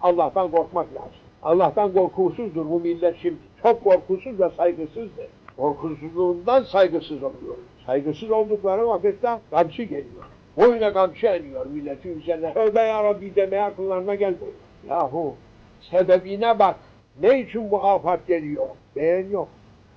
Allah'tan korkmak lazım. Allah'tan korkusuzdur bu millet şimdi. Çok korkusuz ve saygısızdır. Korkusuzluğundan saygısız oluyor. Saygısız oldukları vakitte kamçı geliyor. Boyuna kamçı eriyor milletin üzerine. Tövbe ya Rabbi demeye akıllarına gelmiyor. Yahu sebebine bak. Ne için bu afat geliyor? Beğen yok.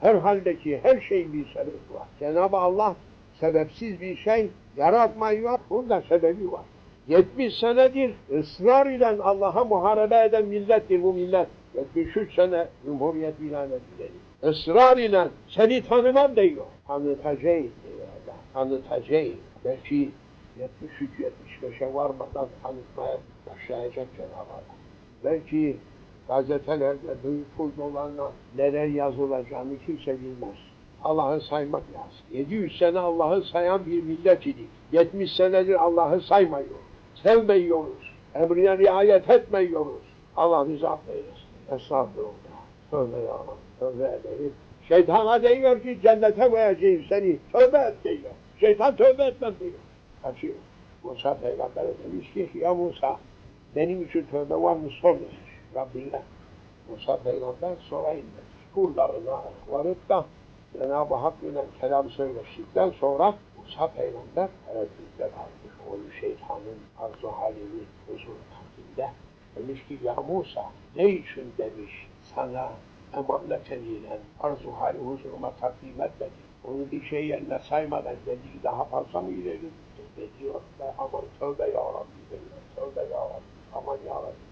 Her haldeki her şeyin bir sebebi var. Cenab-ı Allah sebepsiz bir şey yaratmıyor. Bunda sebebi var. 70 senedir ısrar ile Allah'a muharebe eden millettir bu millet. 73 sene Cumhuriyet ilan edildi. Israr ile seni tanımam diyor. Tanıtacağım diyor Allah. Tanıtacağım. Belki 73-75'e varmadan tanıtmaya başlayacak Cenab-ı Allah. Belki gazetelerde duyufuz olanla neler yazılacağını kimse bilmez. Allah'ı saymak lazım. 700 sene Allah'ı sayan bir millet idik. 70 senedir Allah'ı saymıyoruz. Sevmiyoruz. Emrine riayet etmiyoruz. Allah bizi affeylesin. Estağfurullah. Tövbe ya Allah. Tövbe edelim. Şeytana diyor ki cennete koyacağım seni. Tövbe et diyor. Şeytan tövbe etmem diyor. Kaçıyor. Musa Peygamber'e demiş ki ya Musa benim için tövbe var mı sor demiş Rabbine. Musa Peygamber sorayım demiş. Kullarına varıp da Cenab-ı Hak ile kelam söyleştikten sonra Musa Peygamber tereddütte kalmış. O şeytanın arzu halini huzur tahtinde. Demiş ki ya Musa ne için demiş sana emanet edilen arzu hali huzuruma takdim etmedi. Onu bir şey yerine saymadan dediği daha fazla mı ileri gitti? Diyor ve aman tövbe ya Rabbi diyor. Tövbe ya Rabbi. Aman ya Rabbi.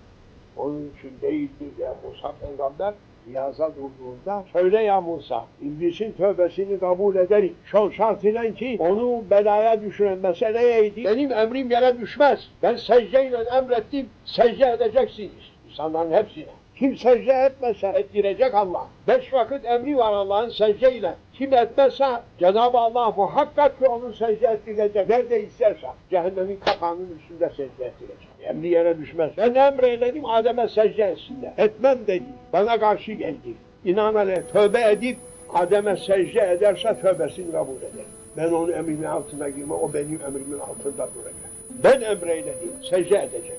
Onun için değildir ya Musa Peygamber niyaza durduğunda söyle ya Musa iblisin tövbesini kabul ederim. Şu şart ile ki onu belaya düşüren meseleyeydi. Benim emrim yere düşmez. Ben secdeyle emrettim. Secde edeceksiniz. İnsanların hepsine. Kim secde etmezse ettirecek Allah. 5 vakit emri var Allah'ın secdeyle. Kim etmezse Cenab-ı Allah muhakkak ki onun secde ettirecek. Nerede isterse cehennemin kapağının üstünde secde ettirecek. Emri yere düşmez. Ben emreyledim Adem'e secde etsinler. Etmem dedi. Bana karşı geldi. İnanın tövbe edip Adem'e secde ederse tövbesini kabul eder. Ben onun emrimin altına girme, o benim emrimin altında duracak. Ben emreyledim, secde edecek.